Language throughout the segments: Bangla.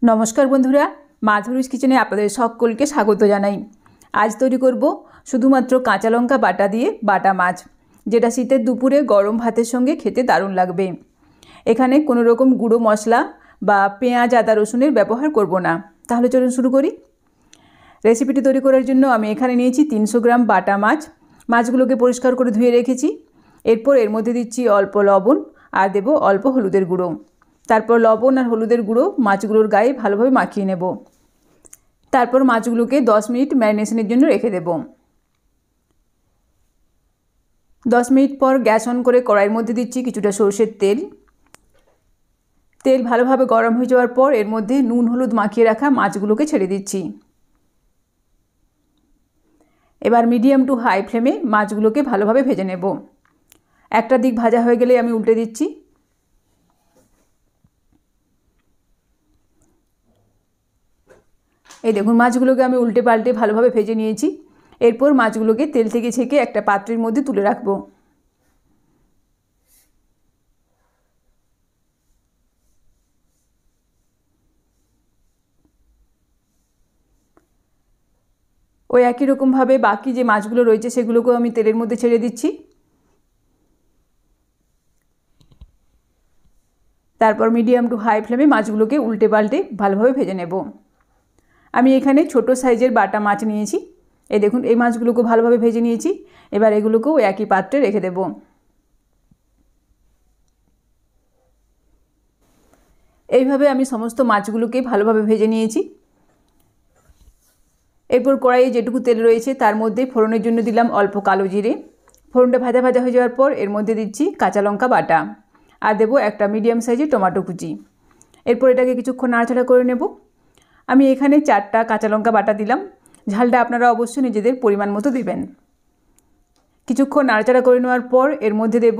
नमस्कार बंधुरा माधुरीज किचेने आपनादेर सकलके स्वागत जानाई। आज तैरी करब शुधुमात्र काँचा लंका बाटा दिए बाटा माछ, जेटा शीतेर दुपुरे गरम भातेर संगे खेते दारुण लागबे। एखाने कोनो रकम गुड़ो मशला बा पेঁয়াজ आदा रसुनेर व्यवहार करब ना। ताहले चलुन शुरू करी। रेसिपिटी तैरी करार जन्य आमि एखाने नियेछि 300 ग्राम बाटा माछ। माछगुलोके परिष्कार करे धुए रेखेछि। एरपर एर मध्ये दिচ্ছি अल्प लवण और देব अल्प हलुदेर गुঁড়ো। तारपर लवण और हलुदेर गुঁড়ো माछगुलोर गाये भालोभाबे माखिए नेब। तारपर माछगुलोके 10 मिनट मैरिनेशनेर जन्य रेखे देब। 10 मिनट पर गैस अन करे कड़ाइर मধ্যে दिচ্ছি কিছুটা সরষের तेल। तेल भालोभाबे गरम হয়ে যাওয়ার পর এর মধ্যে নুন হলুদ মাখিয়ে রাখা মাছগুলোকে ছেড়ে দিচ্ছি। এবার মিডিয়াম টু হাই ফ্লেমে মাছগুলোকে ভালোভাবে ভেজে নেব। একটা দিক ভাজা হয়ে গেলে আমি উল্টে দিচ্ছি। এই দেখুন মাছগুলোকে আমি উল্টে পাল্টে ভালোভাবে ভেজে নিয়েছি। এরপর মাছগুলোকে তেল থেকে ছেঁকে একটা পাত্রের মধ্যে তুলে রাখব। ওই একই রকমভাবে বাকি যে মাছগুলো রয়েছে সেগুলোকেও আমি তেলের মধ্যে ছেড়ে দিচ্ছি। তারপর মিডিয়াম টু হাই ফ্লেমে মাছগুলোকে উল্টে পাল্টে ভালোভাবে ভেজে নেব। আমি এখানে ছোট সাইজের বাটা মাছ নিয়েছি। এই দেখুন এই মাছগুলোকে ভালোভাবে ভেজে নিয়েছি। এবার এগুলোকেও একই পাত্রে রেখে দেব। এইভাবে আমি সমস্ত মাছগুলোকে ভালোভাবে ভেজে নিয়েছি। এরপর কড়াইয়ে যেটুকু তেল রয়েছে তার মধ্যে ফোড়নের জন্য দিলাম অল্প কালো জিরে। ফোড়নটা ভাজা ভাজা হয়ে যাওয়ার পর এর মধ্যে দিচ্ছি কাঁচা লঙ্কা বাটা আর দেব একটা মিডিয়াম সাইজের টমেটো কুচি। এরপর এটাকে কিছুক্ষণ নাড়াচাড়া করে নেব। আমি এখানে 4টা কাঁচা লঙ্কা বাটা দিলাম। ঝালটা আপনারা অবশ্যই নিজেদের পরিমাণ মতো দেবেন। কিছুক্ষণ নাড়াচাড়া করে নেওয়ার পর এর মধ্যে দেব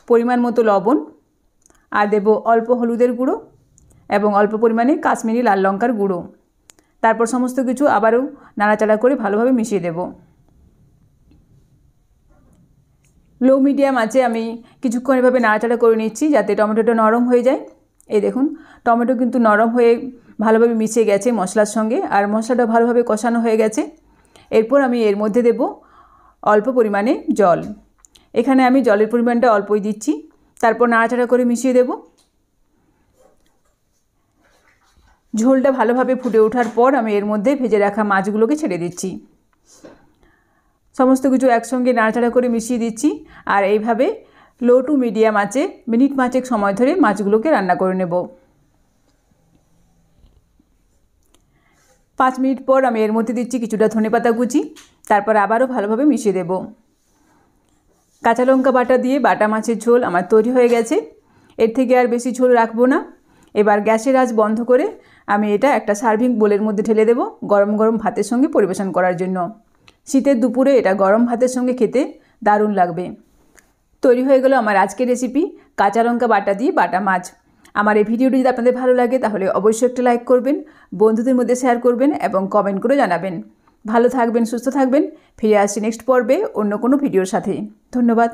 পরিমাণ মতো লবণ আর দেব অল্প হলুদের গুঁড়ো এবং অল্প পরিমাণে কাশ্মীরি লাল লঙ্কার গুঁড়ো। তারপর সমস্ত কিছু আবারও নাড়াচাড়া করে ভালোভাবে মিশিয়ে দেব। লো মিডিয়াম আঁচে আমি কিছুক্ষণ এভাবে নাড়াচাড়া করে নিচ্ছি যাতে টমেটোটা নরম হয়ে যায়। এই দেখুন টমেটো কিন্তু নরম হয়ে ভালোভাবে মিশে গেছে মশলার সঙ্গে আর মশলাটা ভালোভাবে কষানো হয়ে গেছে। এরপর আমি এর মধ্যে দেব অল্প পরিমাণে জল। এখানে আমি জলের পরিমাণটা অল্পই দিচ্ছি। তারপর নাড়াচাড়া করে মিশিয়ে দেব। ঝোলটা ভালোভাবে ফুটে ওঠার পর আমি এর মধ্যে ভেজে রাখা মাছগুলোকে ছেড়ে দিচ্ছি। সমস্ত কিছু একসঙ্গে নাড়াচাড়া করে মিশিয়ে দিচ্ছি আর এইভাবে লো টু মিডিয়াম আঁচে মিনিট 5 সময় ধরে মাছগুলোকে রান্না করে নেব। 5 মিনিট পর আমি এর মধ্যে দিচ্ছি কিছুটা ধনেপাতা কুচি। তারপর আবারও ভালোভাবে মিশিয়ে দেব। কাঁচা লঙ্কা বাটা দিয়ে বাটা মাছের ঝোল আমার তৈরি হয়ে গেছে। এর থেকে আর বেশি ঝোল রাখবো না। এবার গ্যাসের আঁচ বন্ধ করে আমি এটা একটা সার্ভিং বোলের মধ্যে ঢেলে দেব গরম গরম ভাতের সঙ্গে পরিবেশন করার জন্য। শীতের দুপুরে এটা গরম ভাতের সঙ্গে খেতে দারুণ লাগবে। তৈরি হয়ে গেল আমার আজকের রেসিপি কাঁচা লঙ্কা বাটা দিয়ে বাটা মাছ। আমার এই ভিডিওটি যদি আপনাদের ভালো লাগে তাহলে অবশ্যই একটা লাইক করবেন, বন্ধুদের মধ্যে শেয়ার করবেন এবং কমেন্ট করে জানাবেন। ভালো থাকবেন, সুস্থ থাকবেন। ফিরে আসছি নেক্সট পর্বে অন্য কোনো ভিডিওর সাথে। ধন্যবাদ।